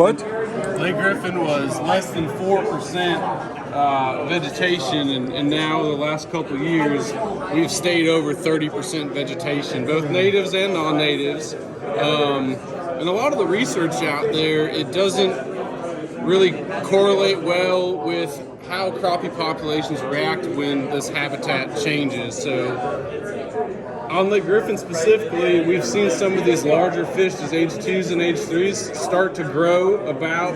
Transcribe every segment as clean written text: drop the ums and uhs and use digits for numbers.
What? Lake Griffin was less than 4% vegetation, and now the last couple of years we've stayed over 30% vegetation, both natives and non-natives. And a lot of the research out there, it doesn't really correlate well with how crappie populations react when this habitat changes. So on Lake Griffin specifically, we've seen some of these larger fish, these H2s and H3s, start to grow about,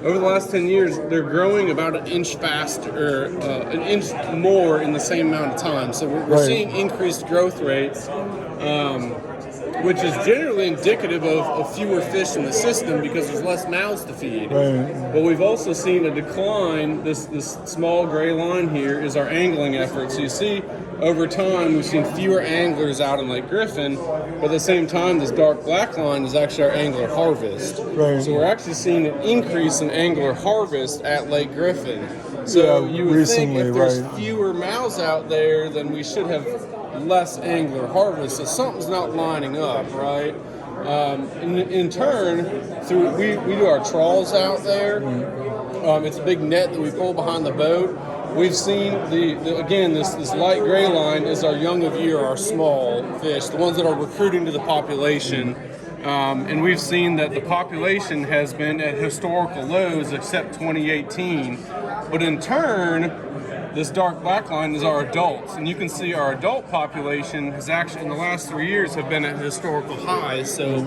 over the last 10 years, they're growing about an inch faster, an inch more in the same amount of time. So we're seeing increased growth rates, which is generally indicative of fewer fish in the system because there's less mouths to feed. Right. But we've also seen a decline. This small gray line here is our angling effort. So you see, over time, we've seen fewer anglers out in Lake Griffin, but at the same time, this dark black line is actually our angler harvest. Right. So we're actually seeing an increase in angler harvest at Lake Griffin. So you would think if there's fewer mouths out there, then we should have less angler harvest. So something's not lining up, right? In turn, we do our trawls out there. It's a big net that we pull behind the boat. We've seen again this light gray line is our young of year, our small fish, the ones that are recruiting to the population. And we've seen that the population has been at historical lows except 2018. But in turn, this dark black line is our adults, and you can see our adult population has actually, in the last 3 years, have been at historical highs. So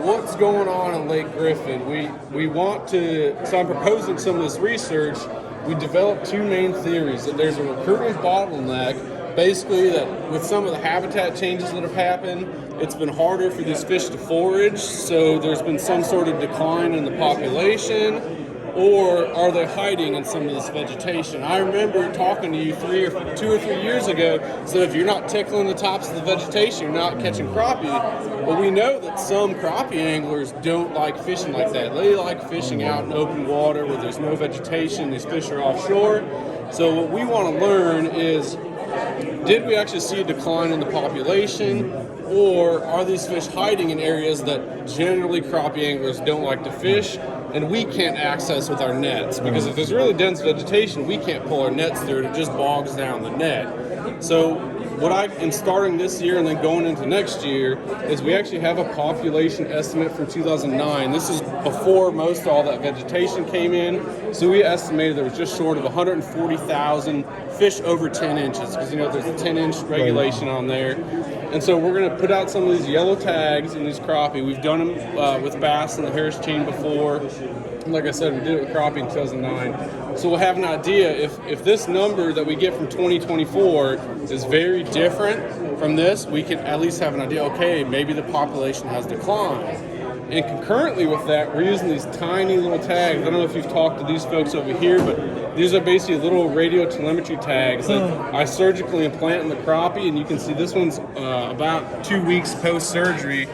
what's going on in Lake Griffin? We want to, so I'm proposing some of this research. We developed two main theories, that there's a recruitment bottleneck, basically that with some of the habitat changes that have happened, it's been harder for these fish to forage, so there's been some sort of decline in the population, or are they hiding in some of this vegetation? I remember talking to you 2 or 3 years ago, so if you're not tickling the tops of the vegetation, you're not catching crappie. Well, we know that some crappie anglers don't like fishing like that. They like fishing out in open water where there's no vegetation, these fish are offshore. So what we want to learn is, did we actually see a decline in the population, or are these fish hiding in areas that generally crappie anglers don't like to fish and we can't access with our nets? Because if there's really dense vegetation, we can't pull our nets through it. It just bogs down the net. So in starting this year and then going into next year, is we actually have a population estimate from 2009. This is before most all that vegetation came in. So we estimated there was just short of 140,000 fish over 10 inches, because there's a 10-inch regulation on there. And so we're going to put out some of these yellow tags in these crappie. We've done them with bass and the Harris chain before. Like I said, we did it with crappie in 2009. So we'll have an idea if this number that we get from 2024 is very different from this, we can at least have an idea, okay, maybe the population has declined. And concurrently with that, we're using these tiny little tags. I don't know if you've talked to these folks over here, but these are basically little radio telemetry tags that I surgically implant in the crappie, and you can see this one's about 2 weeks post-surgery.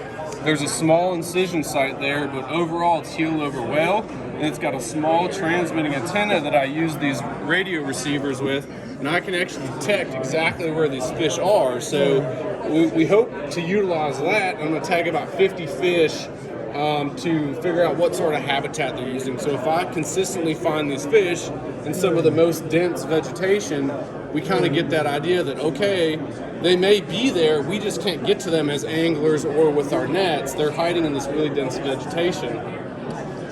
There's a small incision site there, but overall it's healed over well, and it's got a small transmitting antenna that I use these radio receivers with, and I can actually detect exactly where these fish are. So we hope to utilize that. I'm going to tag about 50 fish to figure out what sort of habitat they're using. So if I consistently find these fish in some of the most dense vegetation, we kind of get that idea that, okay, they may be there, we just can't get to them as anglers or with our nets. They're hiding in this really dense vegetation.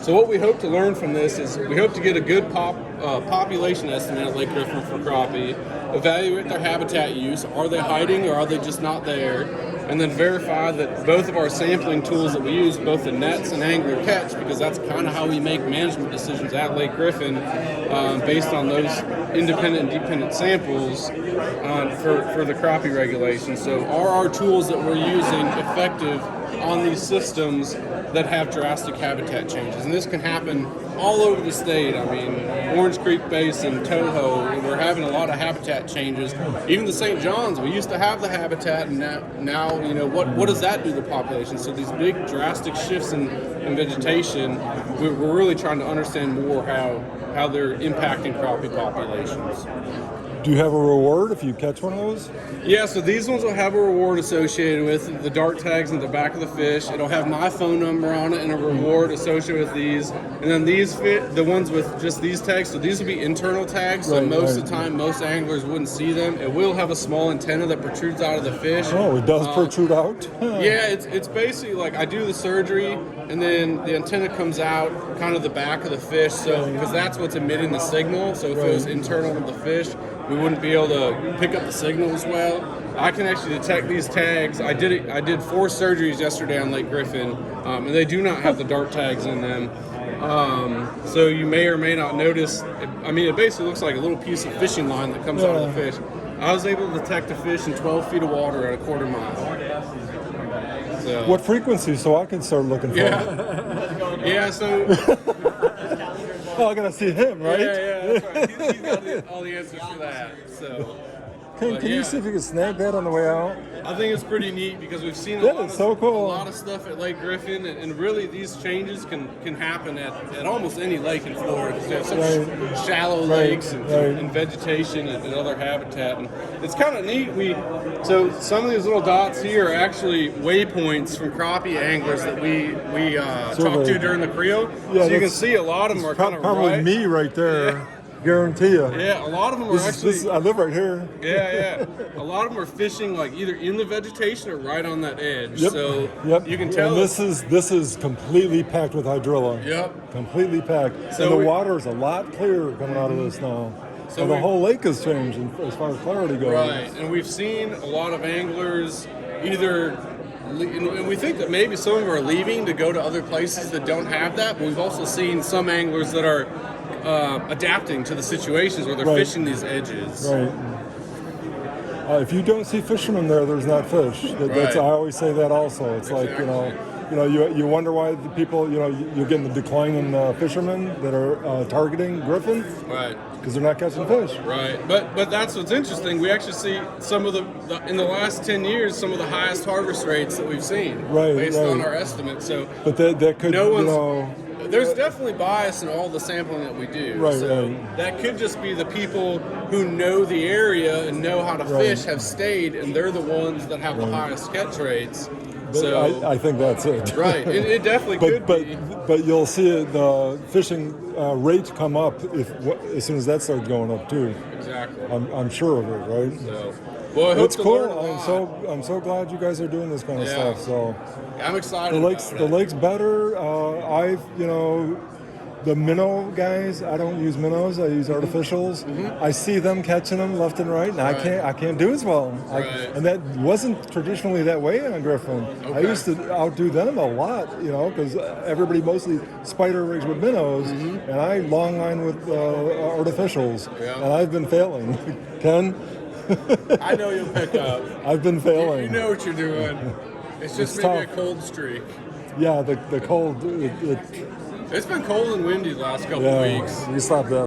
So what we hope to learn from this is we hope to get a good population estimate at Lake Griffin for crappie, evaluate their habitat use, are they hiding or are they just not there, and then verify that both of our sampling tools that we use, both the nets and angler catch, because that's kind of how we make management decisions at Lake Griffin based on those independent and dependent samples for the crappie regulations. So are our tools that we're using effective on these systems that have drastic habitat changes? And this can happen all over the state. I mean, Orange Creek Basin, Toho, we're having a lot of habitat changes. Even the St. John's, we used to have the habitat, and now what does that do to the population? So these big drastic shifts in vegetation, we're really trying to understand more how they're impacting crappie populations. Do you have a reward if you catch one of those? Yeah, so these ones will have a reward associated with the dart tags in the back of the fish. It'll have my phone number on it and a reward associated with these. And then these the ones with just these tags, so these will be internal tags, so most of the time most anglers wouldn't see them. It will have a small antenna that protrudes out of the fish. Oh, it does protrude out? Yeah, it's basically like I do the surgery and then the antenna comes out kind of the back of the fish, so because that's what's emitting the signal. So if it was internal to the fish, we wouldn't be able to pick up the signal as well. I can actually detect these tags. I did 4 surgeries yesterday on Lake Griffin, and they do not have the dart tags in them. So you may or may not notice. It basically looks like a little piece of fishing line that comes out of the fish. I was able to detect a fish in 12 feet of water at a quarter mile. So, what frequency, so I can start looking for it? Yeah, so... Oh, I gotta see him, right? Yeah, that's right. He's got all the answers for that. So, can you see if you can snag that on the way out? I think it's pretty neat because we've seen a lot of stuff at Lake Griffin, and really these changes can happen at almost any lake in Florida because they have such shallow lakes and vegetation and other habitat. And it's kind of neat. So some of these little dots here are actually waypoints from crappie anglers that we talked to during the creel. Yeah, so you can see a lot of them are kind of probably me right there. Yeah. Guarantee you. Yeah, a lot of them are actually... I live right here. Yeah. A lot of them are fishing like either in the vegetation or right on that edge. Yep. So you can tell. And this is completely packed with hydrilla. Yep. Completely packed. So and the water is a lot clearer coming out of this now. So the whole lake has changed as far as clarity goes. Right. And we've seen a lot of anglers either... And we think that maybe some of them are leaving to go to other places that don't have that, but we've also seen some anglers that are adapting to the situations where they're fishing these edges. Right. If you don't see fishermen there's not fish. That's I always say that also. It's like you wonder why the people you're getting the decline in fishermen that are targeting Griffin. Right. Because they're not catching fish. Right, but that's what's interesting. We actually see some of the in the last 10 years, some of the highest harvest rates that we've seen, based on our estimates. So, but that could there's definitely bias in all the sampling that we do. That could just be the people who know the area and know how to fish have stayed, and they're the ones that have the highest catch rates. So I think that's it. Right, it definitely could be. But you'll see the fishing rate come up as soon as that starts going up too. Exactly. I'm sure of it, right? So, well, I hope it's cool. I'm so glad you guys are doing this kind of stuff. So I'm excited. The lake's better. The minnow guys, I don't use minnows. I use artificials. I see them catching them left and right, and I can't do as well. And that wasn't traditionally that way on Griffin. I used to outdo them a lot, because everybody mostly spider rigs with minnows, and I long line with artificials, and I've been failing. Ken? I know you'll pick up. I've been failing. You know what you're doing. It's just maybe tough. A cold streak. Yeah, the cold. It's been cold and windy the last couple of weeks. You stopped that.